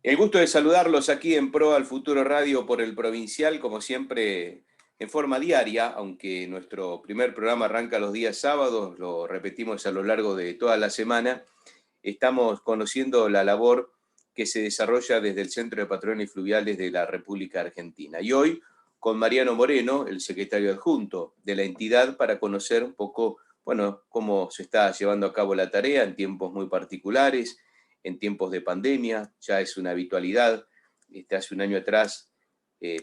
El gusto de saludarlos aquí en Pro al Futuro Radio por el Provincial, como siempre, en forma diaria, aunque nuestro primer programa arranca los días sábados, lo repetimos a lo largo de toda la semana. Estamos conociendo la labor que se desarrolla desde el Centro de Patrones Fluviales de la República Argentina. Y hoy con Mariano Moreno, el secretario adjunto de la entidad, para conocer un poco, bueno, cómo se está llevando a cabo la tarea en tiempos muy particulares, en tiempos de pandemia, ya es una habitualidad. Hace un año atrás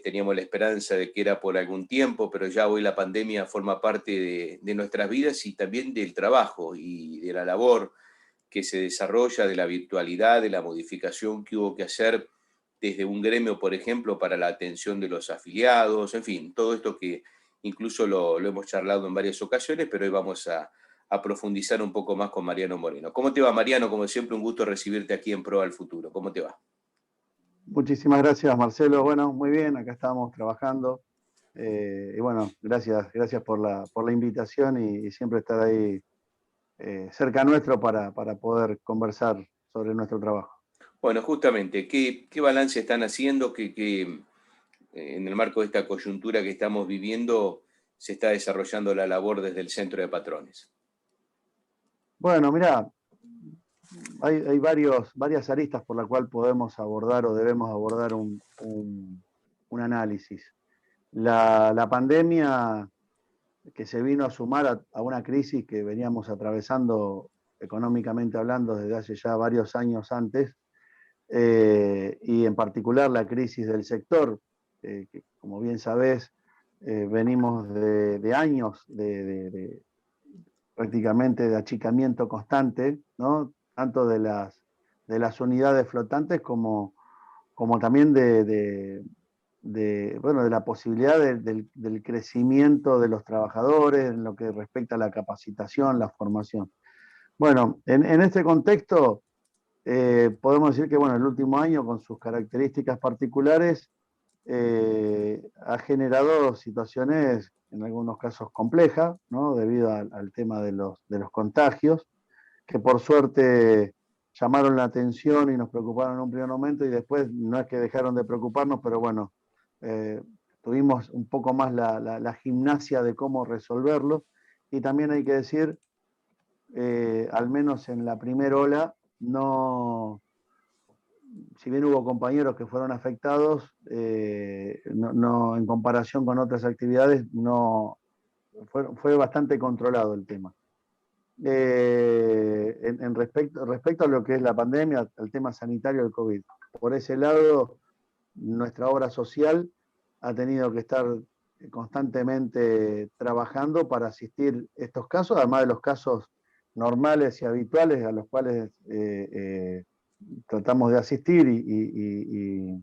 teníamos la esperanza de que era por algún tiempo, pero ya hoy la pandemia forma parte de nuestras vidas y también del trabajo y de la labor que se desarrolla, de la virtualidad, de la modificación que hubo que hacer desde un gremio, por ejemplo, para la atención de los afiliados, en fin, todo esto que incluso lo hemos charlado en varias ocasiones, pero hoy vamos a profundizar un poco más con Mariano Moreno. ¿Cómo te va, Mariano? Como siempre, un gusto recibirte aquí en Pro al Futuro. ¿Cómo te va? Muchísimas gracias, Marcelo. Bueno, muy bien, acá estamos trabajando. Y bueno, gracias por la invitación y siempre estar ahí cerca nuestro para poder conversar sobre nuestro trabajo. Bueno, justamente, ¿qué balance están haciendo? ¿Qué en el marco de esta coyuntura que estamos viviendo se está desarrollando la labor desde el Centro de Patrones? Bueno, mira, hay varias aristas por la cual podemos abordar o debemos abordar un análisis. La pandemia que se vino a sumar a una crisis que veníamos atravesando económicamente hablando desde hace ya varios años antes, y en particular la crisis del sector, que como bien sabés, venimos de años prácticamente de achicamiento constante, ¿no? Tanto de las unidades flotantes como también bueno, de la posibilidad del crecimiento de los trabajadores en lo que respecta a la capacitación, la formación. Bueno, en este contexto podemos decir que bueno, el último año con sus características particulares ha generado situaciones en algunos casos complejas, ¿no? Debido al tema de los contagios, que por suerte llamaron la atención y nos preocuparon en un primer momento y después no es que dejaron de preocuparnos, pero bueno, eh, tuvimos un poco más la gimnasia de cómo resolverlo. Y también hay que decir, al menos en la primera ola, no, si bien hubo compañeros que fueron afectados, en comparación con otras actividades, no, fue bastante controlado el tema. Respecto a lo que es la pandemia, al tema sanitario del COVID. Por ese lado, nuestra obra social ha tenido que estar constantemente trabajando para asistir a estos casos, además de los casos normales y habituales a los cuales tratamos de asistir y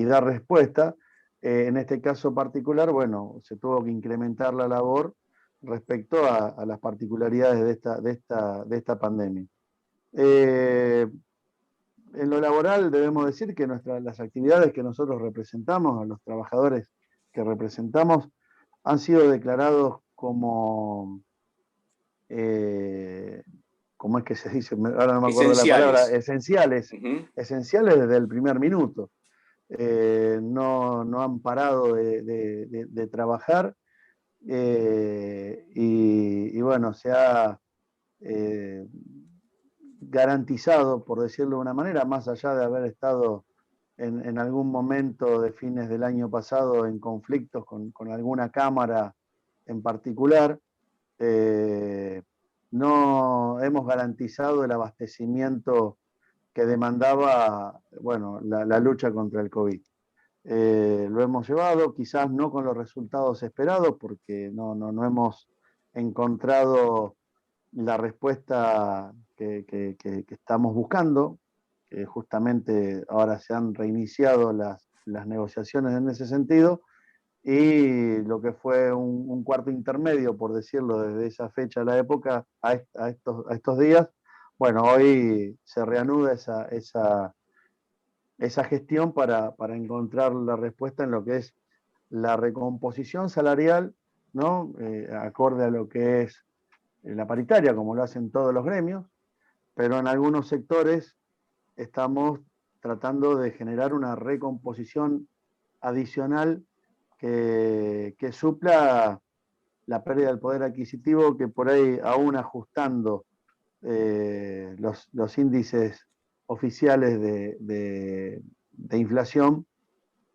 dar respuesta. En este caso particular, bueno, se tuvo que incrementar la labor respecto a las particularidades de esta pandemia. En lo laboral debemos decir que las actividades que nosotros representamos, a los trabajadores que representamos, han sido declarados como, ¿cómo es que se dice? Ahora no me acuerdo la palabra, Esenciales. esenciales, Ujú. esenciales desde el primer minuto. No han parado de trabajar, y bueno, se ha eh, garantizado, por decirlo de una manera, más allá de haber estado en algún momento de fines del año pasado en conflictos con alguna cámara en particular, eh, no hemos garantizado el abastecimiento que demandaba, bueno, la lucha contra el COVID. Lo hemos llevado, quizás no con los resultados esperados, porque no hemos encontrado la respuesta que estamos buscando. Justamente ahora se han reiniciado las negociaciones en ese sentido, y lo que fue un cuarto intermedio, por decirlo, desde esa fecha a la época a estos días, bueno, hoy se reanuda esa gestión para encontrar la respuesta en lo que es la recomposición salarial, ¿no? Acorde a lo que es la paritaria, como lo hacen todos los gremios, pero en algunos sectores estamos tratando de generar una recomposición adicional que supla la pérdida del poder adquisitivo, que por ahí, aún ajustando los índices oficiales de inflación,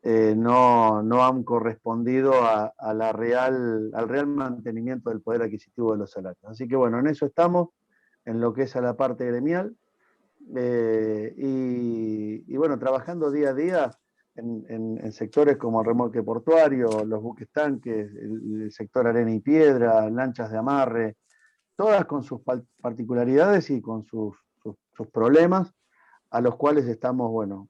no han correspondido al real mantenimiento del poder adquisitivo de los salarios. Así que bueno, en eso estamos, en lo que es a la parte gremial, y bueno, trabajando día a día en sectores como el remolque portuario, los buques tanques, el sector arena y piedra, lanchas de amarre, todas con sus particularidades y con sus problemas, a los cuales estamos, bueno,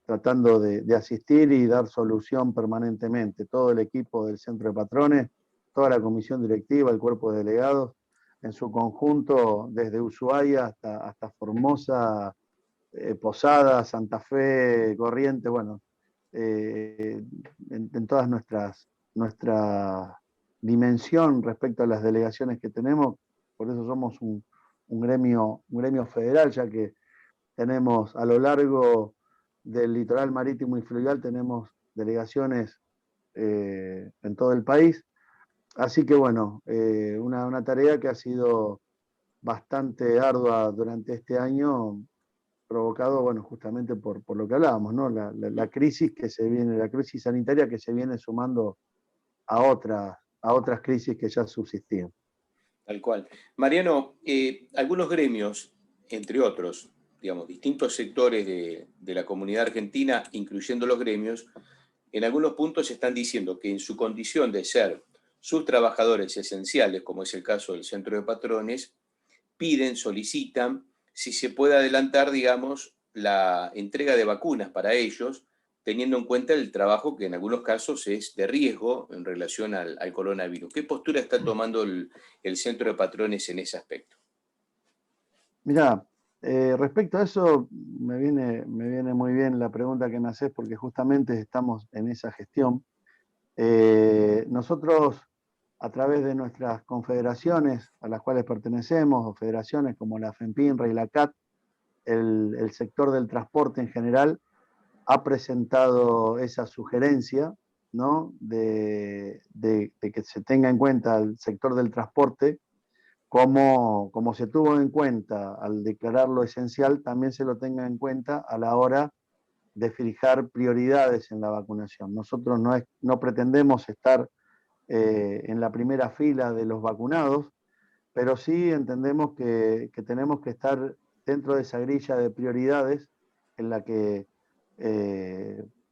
tratando de asistir y dar solución permanentemente. Todo el equipo del Centro de Patrones, toda la comisión directiva, el cuerpo de delegados, en su conjunto, desde Ushuaia hasta Formosa, Posada, Santa Fe, Corrientes, bueno, en todas nuestra dimensión respecto a las delegaciones que tenemos. Por eso somos un gremio federal, ya que tenemos a lo largo del litoral marítimo y fluvial, tenemos delegaciones en todo el país. Así que bueno, una tarea que ha sido bastante ardua durante este año, provocado, bueno, justamente por lo que hablábamos, ¿no? La crisis que se viene, la crisis sanitaria que se viene sumando a otras crisis que ya subsistían. Tal cual. Mariano, algunos gremios, entre otros, digamos, distintos sectores de la comunidad argentina, incluyendo los gremios, en algunos puntos están diciendo que en su condición de ser sus trabajadores esenciales, como es el caso del Centro de Patrones, piden, solicitan si se puede adelantar, digamos, la entrega de vacunas para ellos, teniendo en cuenta el trabajo que en algunos casos es de riesgo en relación al coronavirus. ¿Qué postura está tomando el Centro de Patrones en ese aspecto? Mirá, respecto a eso, me viene muy bien la pregunta que me haces, porque justamente estamos en esa gestión. Nosotros, a través de nuestras confederaciones a las cuales pertenecemos, o federaciones como la FEMPINRA y la CAT, el sector del transporte en general ha presentado esa sugerencia, ¿no? de que se tenga en cuenta el sector del transporte, como se tuvo en cuenta al declararlo esencial, también se lo tenga en cuenta a la hora de fijar prioridades en la vacunación. Nosotros no pretendemos estar en la primera fila de los vacunados, pero sí entendemos que tenemos que estar dentro de esa grilla de prioridades en la que,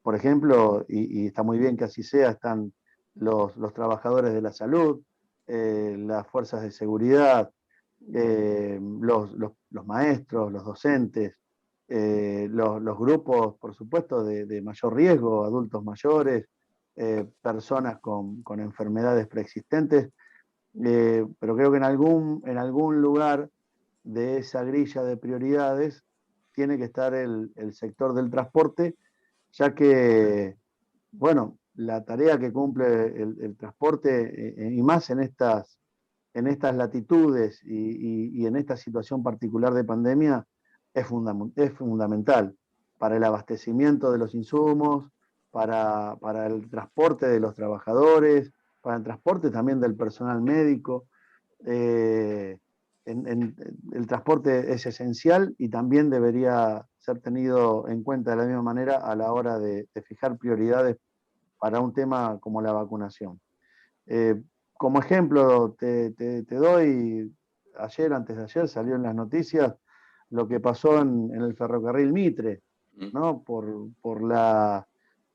por ejemplo, y está muy bien que así sea, están los trabajadores de la salud, las fuerzas de seguridad, los maestros, los docentes, los grupos, por supuesto, de mayor riesgo, adultos mayores, personas con enfermedades preexistentes, pero creo que en algún lugar de esa grilla de prioridades tiene que estar el sector del transporte, ya que, bueno, la tarea que cumple el transporte, y más en estas latitudes y en esta situación particular de pandemia, es fundamental para el abastecimiento de los insumos, para el transporte de los trabajadores, para el transporte también del personal médico. Eh, el transporte es esencial y también debería ser tenido en cuenta de la misma manera a la hora de fijar prioridades para un tema como la vacunación. Como ejemplo, te doy, antes de ayer, salió en las noticias lo que pasó en el ferrocarril Mitre, ¿no? Por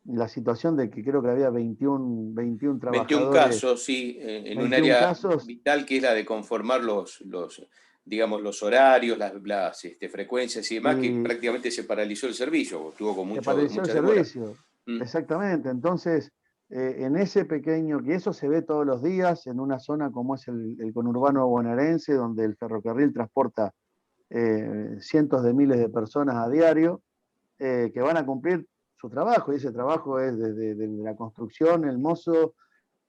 la situación de que creo que había 21 21 trabajadores, casos, sí, en un 21 área casos, vital que es la de conformar digamos, los horarios, las frecuencias y demás, que y prácticamente se paralizó el servicio, estuvo con se paralizó el mucha demora. servicio. Mm. Exactamente. Entonces, en ese pequeño, que eso se ve todos los días en una zona como es el conurbano bonaerense, donde el ferrocarril transporta cientos de miles de personas a diario, que van a cumplir su trabajo, y ese trabajo es desde la construcción, el mozo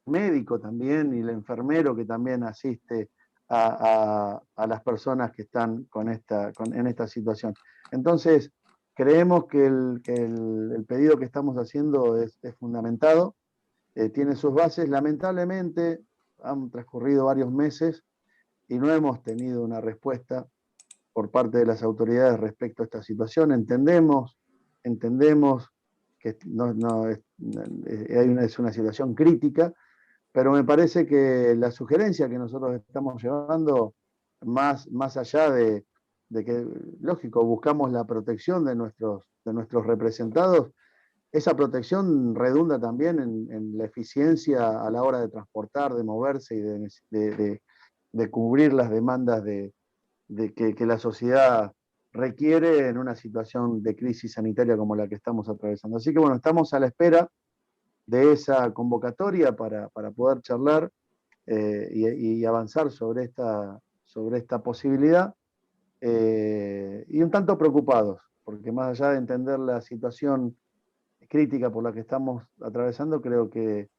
médico también, y el enfermero que también asiste a las personas que están en esta situación. Entonces, Creemos que el pedido que estamos haciendo es fundamentado, tiene sus bases. Lamentablemente han transcurrido varios meses y no hemos tenido una respuesta por parte de las autoridades respecto a esta situación. Entendemos que es una situación crítica, pero me parece que la sugerencia que nosotros estamos llevando, más allá de que, lógico, buscamos la protección de nuestros representados, esa protección redunda también en la eficiencia a la hora de transportar, de moverse y de cubrir las demandas que la sociedad requiere en una situación de crisis sanitaria como la que estamos atravesando. Así que bueno, estamos a la espera de esa convocatoria para poder charlar y avanzar sobre esta posibilidad, y un tanto preocupados, porque más allá de entender la situación crítica por la que estamos atravesando, creo que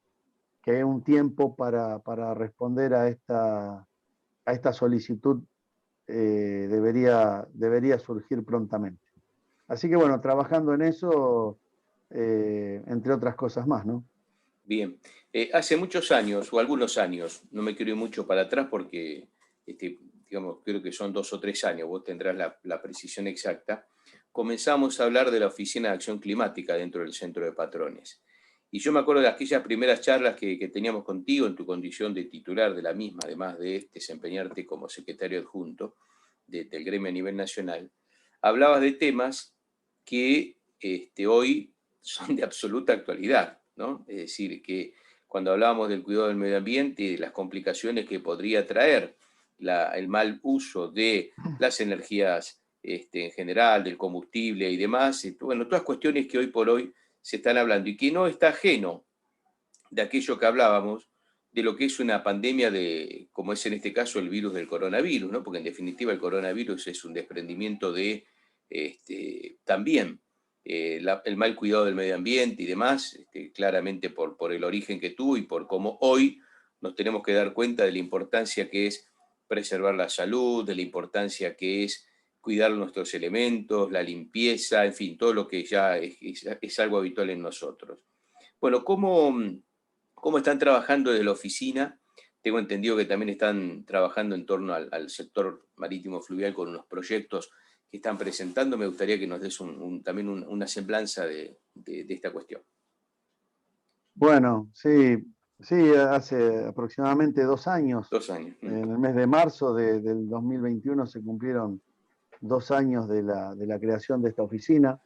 hay un tiempo para responder a esta solicitud, debería surgir prontamente. Así que bueno, trabajando en eso, entre otras cosas más, ¿no? Bien. Hace muchos años, o algunos años, no me quiero ir mucho para atrás porque, digamos, creo que son 2 o 3 años, vos tendrás la precisión exacta, comenzamos a hablar de la Oficina de Acción Climática dentro del Centro de Patrones. Y yo me acuerdo de aquellas primeras charlas que teníamos contigo en tu condición de titular de la misma, además de desempeñarte como secretario adjunto del gremio a nivel nacional, hablabas de temas que hoy son de absoluta actualidad, ¿no? Es decir, que cuando hablábamos del cuidado del medio ambiente y de las complicaciones que podría traer el mal uso de las energías en general, del combustible y demás, bueno, todas cuestiones que hoy por hoy se están hablando y que no está ajeno de aquello que hablábamos, de lo que es una pandemia como es en este caso el virus del coronavirus, ¿no? Porque en definitiva el coronavirus es un desprendimiento de también el mal cuidado del medio ambiente y demás, claramente por el origen que tuvo y por cómo hoy nos tenemos que dar cuenta de la importancia que es preservar la salud, de la importancia que es cuidar nuestros elementos, la limpieza, en fin, todo lo que ya es algo habitual en nosotros. Bueno, ¿cómo están trabajando desde la oficina? Tengo entendido que también están trabajando en torno al sector marítimo fluvial con unos proyectos que están presentando. Me gustaría que nos des también una semblanza de esta cuestión. Bueno, sí, hace aproximadamente 2 años, 2 años. en el mes de marzo del 2021 se cumplieron 2 años de la creación de esta oficina,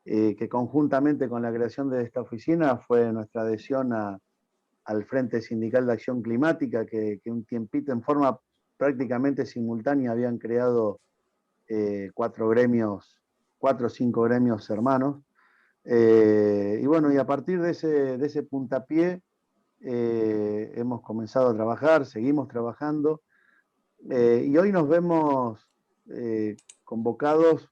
que conjuntamente con la creación de esta oficina fue nuestra adhesión al Frente Sindical de Acción Climática, que un tiempito en forma prácticamente simultánea habían creado 4 o 5 gremios hermanos. Y bueno, y a partir de ese puntapié hemos comenzado a trabajar, seguimos trabajando, y hoy nos vemos convocados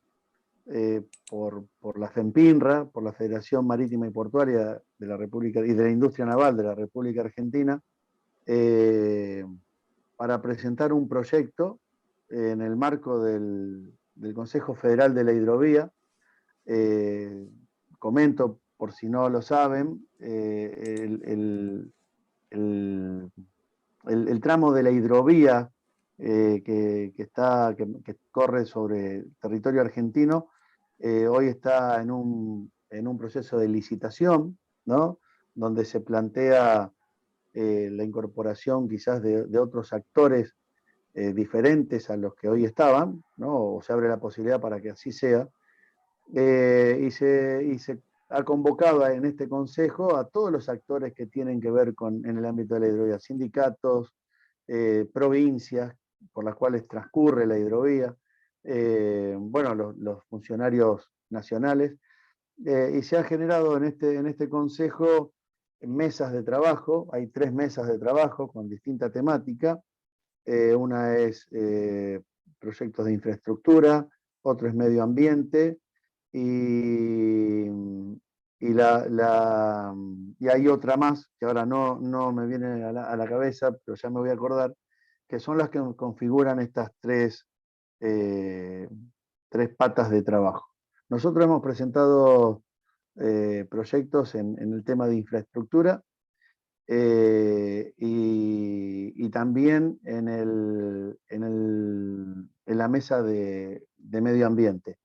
por la FEMPINRA, por la Federación Marítima y Portuaria de la República y de la Industria Naval de la República Argentina, eh, para presentar un proyecto en el marco del Consejo Federal de la Hidrovía. Eh, Comento, por si no lo saben, el tramo de la hidrovía que corre sobre territorio argentino, hoy está en un proceso de licitación, ¿no? Donde se plantea la incorporación quizás de otros actores diferentes a los que hoy estaban, ¿no? O se abre la posibilidad para que así sea. Y se ha convocado en este consejo a todos los actores que tienen que ver en el ámbito de la hidrovía, sindicatos, provincias por las cuales transcurre la hidrovía, bueno, los funcionarios nacionales, y se ha generado en este consejo mesas de trabajo. Hay 3 mesas de trabajo con distinta temática. Una es proyectos de infraestructura, otro es medio ambiente, y, y hay otra más que ahora no me viene a la cabeza, pero ya me voy a acordar, que son las que configuran estas tres patas de trabajo. Nosotros hemos presentado proyectos en el tema de infraestructura y también en la mesa de medio ambiente.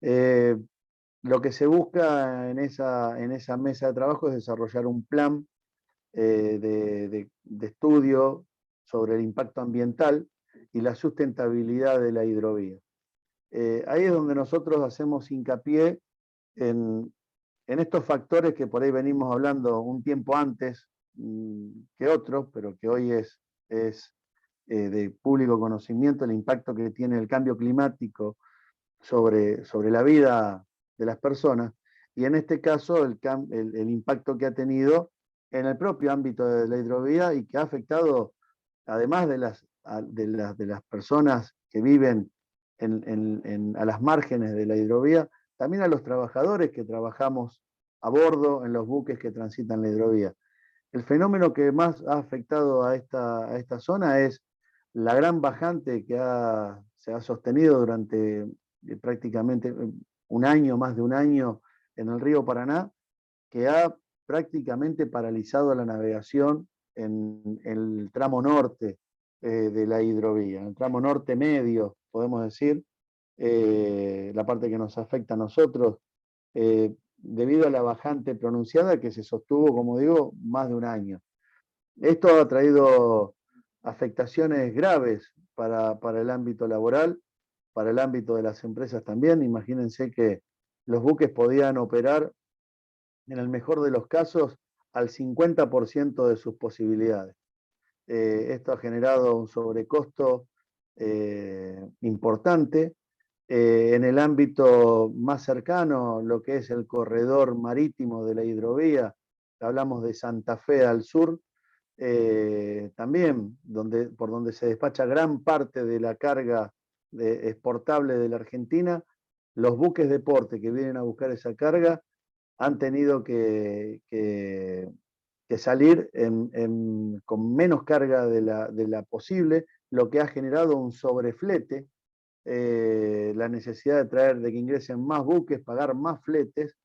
Lo que se busca en esa mesa de trabajo es desarrollar un plan de estudio sobre el impacto ambiental y la sustentabilidad de la hidrovía. Ahí es donde nosotros hacemos hincapié en estos factores que por ahí venimos hablando un tiempo antes que otros, pero que hoy es de público conocimiento, el impacto que tiene el cambio climático sobre la vida de las personas, y en este caso el impacto que ha tenido en el propio ámbito de la hidrovía y que ha afectado, además de las personas que viven a las márgenes de la hidrovía, también a los trabajadores que trabajamos a bordo en los buques que transitan la hidrovía. El fenómeno que más ha afectado a esta zona es la gran bajante que se ha sostenido durante prácticamente un año, más de un año, en el río Paraná, que ha prácticamente paralizado la navegación en el tramo norte de la hidrovía, en el tramo norte medio, podemos decir, la parte que nos afecta a nosotros, debido a la bajante pronunciada que se sostuvo, como digo, más de un año. Esto ha traído afectaciones graves para el ámbito laboral, para el ámbito de las empresas también. Imagínense que los buques podían operar, en el mejor de los casos, al 50% de sus posibilidades. Esto ha generado un sobrecosto importante. En el ámbito más cercano, lo que es el corredor marítimo de la hidrovía, hablamos de Santa Fe al sur, también por donde se despacha gran parte de la carga exportable de la Argentina, los buques de porte que vienen a buscar esa carga han tenido que salir con menos carga de la posible, lo que ha generado un sobreflete, la necesidad de que ingresen más buques, pagar más fletes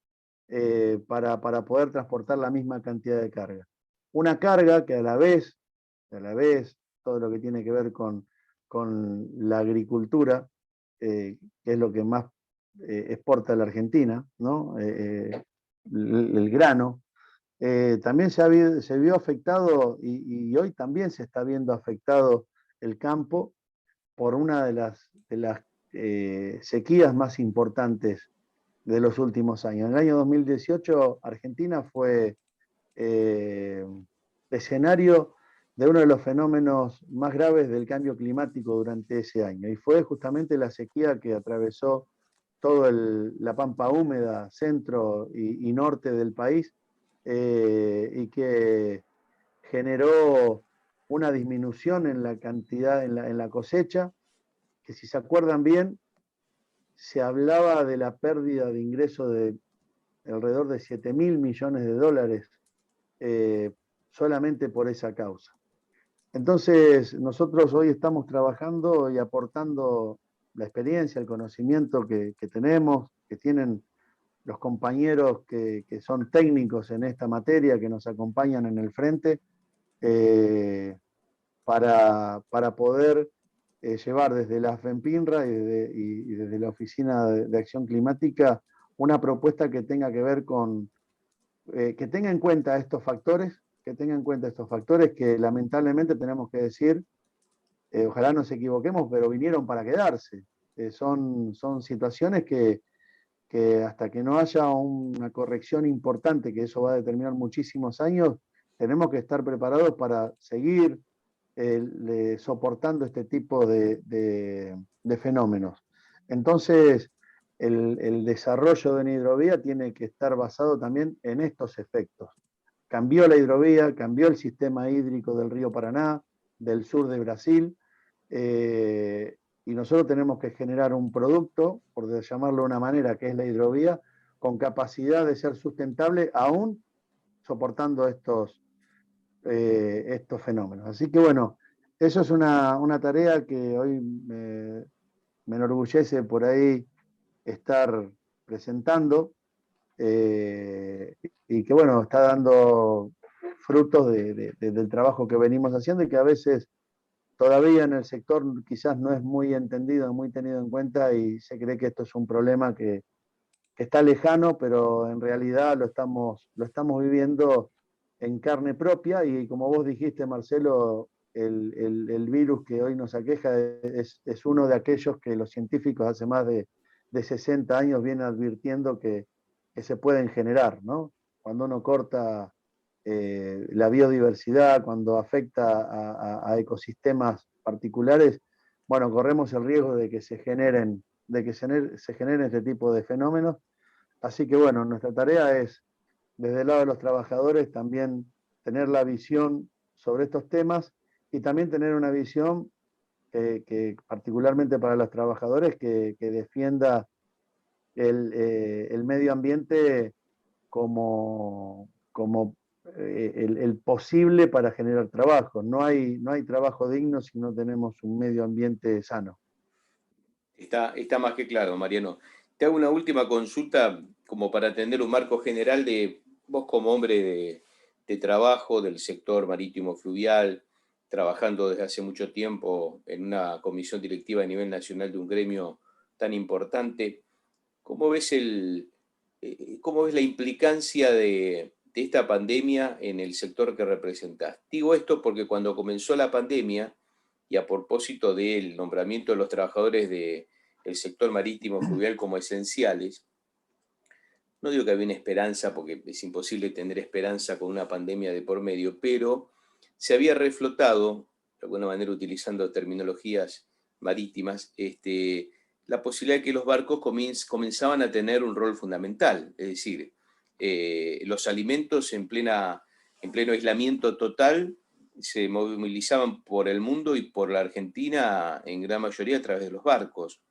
para poder transportar la misma cantidad de carga. Una carga que a la vez, todo lo que tiene que ver con la agricultura, que es lo que más exporta la Argentina, ¿no? El grano, también se vio afectado y hoy también se está viendo afectado el campo por una de las sequías más importantes de los últimos años. En el año 2018 Argentina fue escenario de uno de los fenómenos más graves del cambio climático durante ese año, y fue justamente la sequía que atravesó toda la pampa húmeda centro y norte del país, y que generó una disminución en la cantidad, en la cosecha, que si se acuerdan bien, se hablaba de la pérdida de ingresos de alrededor de 7.000 millones de dólares solamente por esa causa. Entonces, nosotros hoy estamos trabajando y aportando la experiencia, el conocimiento que tenemos, que tienen los compañeros que son técnicos en esta materia, que nos acompañan en el frente, para poder llevar desde la FEMPINRA y desde la Oficina de Acción Climática una propuesta que tenga que ver con, que tenga en cuenta estos factores, que lamentablemente tenemos que decir, ojalá nos equivoquemos, pero vinieron para quedarse. Son situaciones que hasta que no haya una corrección importante, que eso va a determinar muchísimos años, tenemos que estar preparados para seguir soportando este tipo de fenómenos. Entonces, el desarrollo de una hidrovía tiene que estar basado también en estos efectos. Cambió la hidrovía, cambió el sistema hídrico del río Paraná, del sur de Brasil, y nosotros tenemos que generar un producto, por llamarlo de una manera, que es la hidrovía, con capacidad de ser sustentable aún soportando estos fenómenos. Así que bueno, eso es una tarea que hoy me enorgullece por ahí estar presentando, y que bueno, está dando frutos del trabajo que venimos haciendo y que a veces todavía en el sector quizás no es muy entendido, muy tenido en cuenta y se cree que esto es un problema que está lejano, pero en realidad lo estamos viviendo en carne propia y como vos dijiste, Marcelo, el virus que hoy nos aqueja es uno de aquellos que los científicos hace más de 60 años vienen advirtiendo que se pueden generar, ¿no? Cuando uno corta la biodiversidad, cuando afecta a ecosistemas particulares, bueno, corremos el riesgo de que se generen, se generen este tipo de fenómenos. Así que bueno, nuestra tarea es, desde el lado de los trabajadores, también tener la visión sobre estos temas y también tener una visión que particularmente para los trabajadores, que defienda el medio ambiente como el posible para generar trabajo. No hay trabajo digno si no tenemos un medio ambiente sano. Está más que claro, Mariano. Te hago una última consulta como para tener un marco general de vos como hombre de trabajo del sector marítimo fluvial, trabajando desde hace mucho tiempo en una comisión directiva a nivel nacional de un gremio tan importante. ¿Cómo ves cómo ves la implicancia de esta pandemia en el sector que representás? Digo esto porque cuando comenzó la pandemia, y a propósito del nombramiento de los trabajadores del sector marítimo fluvial como esenciales, no digo que había una esperanza, porque es imposible tener esperanza con una pandemia de por medio, pero se había reflotado, de alguna manera utilizando terminologías marítimas, la posibilidad de que los barcos comenzaban a tener un rol fundamental, es decir, los alimentos en pleno aislamiento total se movilizaban por el mundo y por la Argentina en gran mayoría a través de los barcos.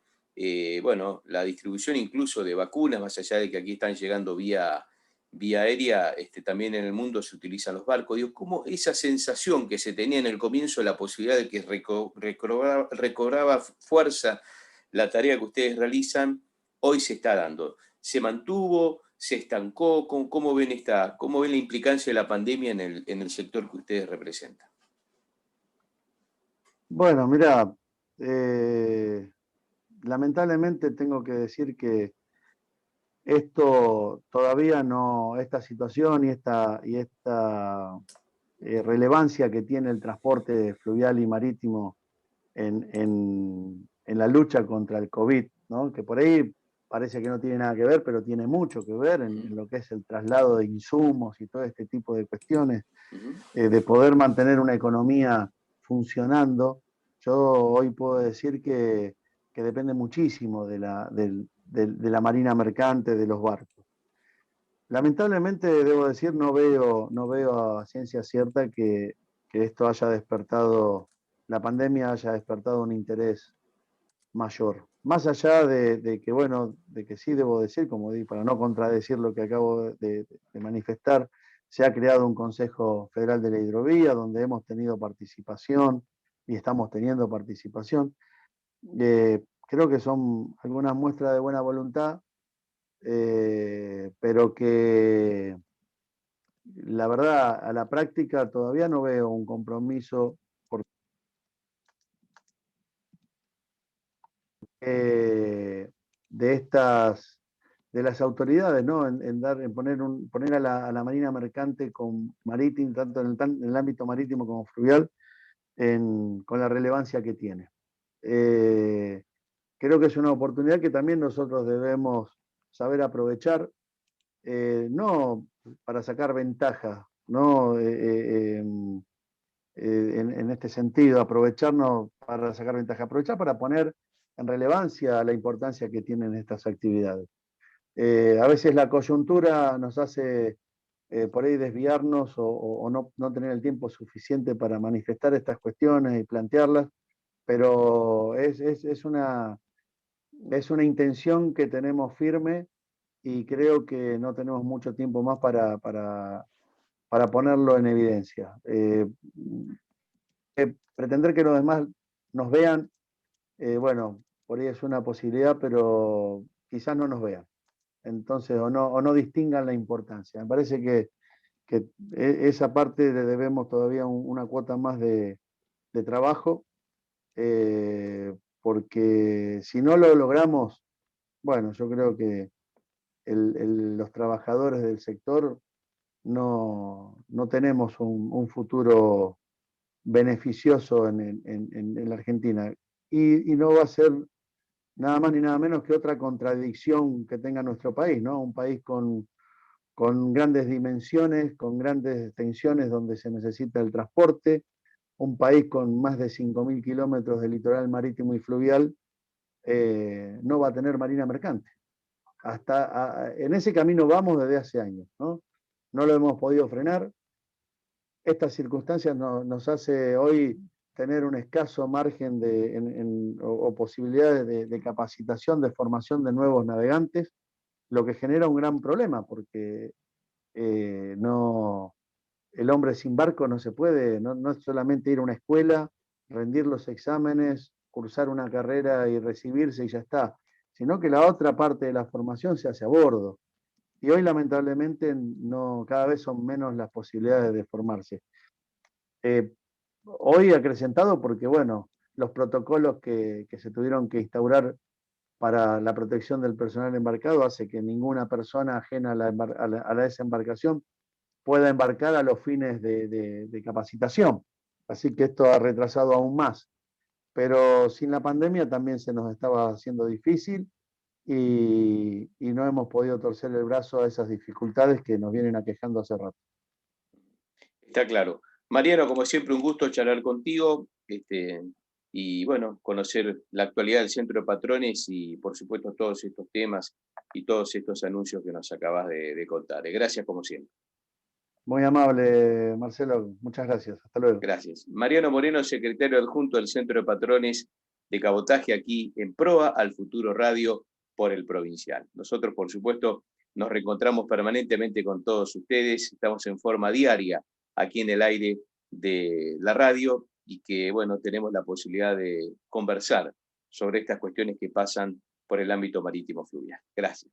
Bueno, la distribución incluso de vacunas, más allá de que aquí están llegando vía aérea, también en el mundo se utilizan los barcos. Digo, ¿cómo esa sensación que se tenía en el comienzo, la posibilidad de que recobraba fuerza la tarea que ustedes realizan, hoy se está dando? ¿Se mantuvo? ¿Se estancó? ¿Cómo ven cómo ven la implicancia de la pandemia en el sector que ustedes representan? Bueno, mira, lamentablemente tengo que decir que esto todavía no, esta situación y esta relevancia que tiene el transporte fluvial y marítimo en la lucha contra el COVID, ¿no? Que por ahí parece que no tiene nada que ver, pero tiene mucho que ver en lo que es el traslado de insumos y todo este tipo de cuestiones, Ujú. de poder mantener una economía funcionando. Yo hoy puedo decir que depende muchísimo de la marina mercante, de los barcos. Lamentablemente, debo decir, no veo a ciencia cierta que esto haya despertado, la pandemia haya despertado un interés mayor. Más allá de que, bueno, de que sí debo decir, como di, para no contradecir lo que acabo de manifestar, se ha creado un Consejo Federal de la Hidrovía, donde hemos tenido participación y estamos teniendo participación. Creo que son algunas muestras de buena voluntad, pero que la verdad a la práctica todavía no veo un compromiso de estas de las autoridades, ¿no? En poner a la marina mercante con marítimo, tanto en el ámbito marítimo como fluvial, con la relevancia que tiene. Eh, Creo que es una oportunidad que también nosotros debemos saber aprovechar, no para sacar ventaja, ¿no? En este sentido, aprovecharnos para sacar ventaja, aprovechar para poner en relevancia la importancia que tienen estas actividades. A veces la coyuntura nos hace por ahí desviarnos o no tener el tiempo suficiente para manifestar estas cuestiones y plantearlas, pero es una intención que tenemos firme y creo que no tenemos mucho tiempo más para ponerlo en evidencia. Pretender que los demás nos vean, bueno, por ahí es una posibilidad, pero quizás no nos vean. entonces, o no distingan la importancia. Me parece que esa parte le debemos todavía una cuota más de trabajo, porque si no lo logramos, bueno, yo creo que los trabajadores del sector no tenemos un futuro beneficioso en la Argentina. Y no va a ser nada más ni nada menos que otra contradicción que tenga nuestro país, ¿no? Un país con grandes dimensiones, con grandes extensiones donde se necesita el transporte, un país con más de 5.000 kilómetros de litoral marítimo y fluvial, no va a tener marina mercante. En ese camino vamos desde hace años, ¿no? No lo hemos podido frenar. Estas circunstancias nos hace hoy tener un escaso margen o posibilidades de capacitación, de formación de nuevos navegantes, lo que genera un gran problema, porque el hombre sin barco no se puede, no es solamente ir a una escuela, rendir los exámenes, cursar una carrera y recibirse y ya está, sino que la otra parte de la formación se hace a bordo. Y hoy lamentablemente cada vez son menos las posibilidades de formarse. Hoy acrecentado porque, bueno, los protocolos que se tuvieron que instaurar para la protección del personal embarcado hace que ninguna persona ajena a la desembarcación pueda embarcar a los fines de capacitación. Así que esto ha retrasado aún más. Pero sin la pandemia también se nos estaba haciendo difícil y no hemos podido torcer el brazo a esas dificultades que nos vienen aquejando hace rato. Está claro. Mariano, como siempre, un gusto charlar contigo, y bueno, conocer la actualidad del Centro de Patrones y, por supuesto, todos estos temas y todos estos anuncios que nos acabas de contar. Gracias, como siempre. Muy amable, Marcelo. Muchas gracias. Hasta luego. Gracias. Mariano Moreno, secretario adjunto del Centro de Patrones de Cabotaje, aquí en Proa al Futuro Radio por el Provincial. Nosotros, por supuesto, nos reencontramos permanentemente con todos ustedes. Estamos en forma diaria aquí en el aire de la radio y que, bueno, tenemos la posibilidad de conversar sobre estas cuestiones que pasan por el ámbito marítimo fluvial. Gracias.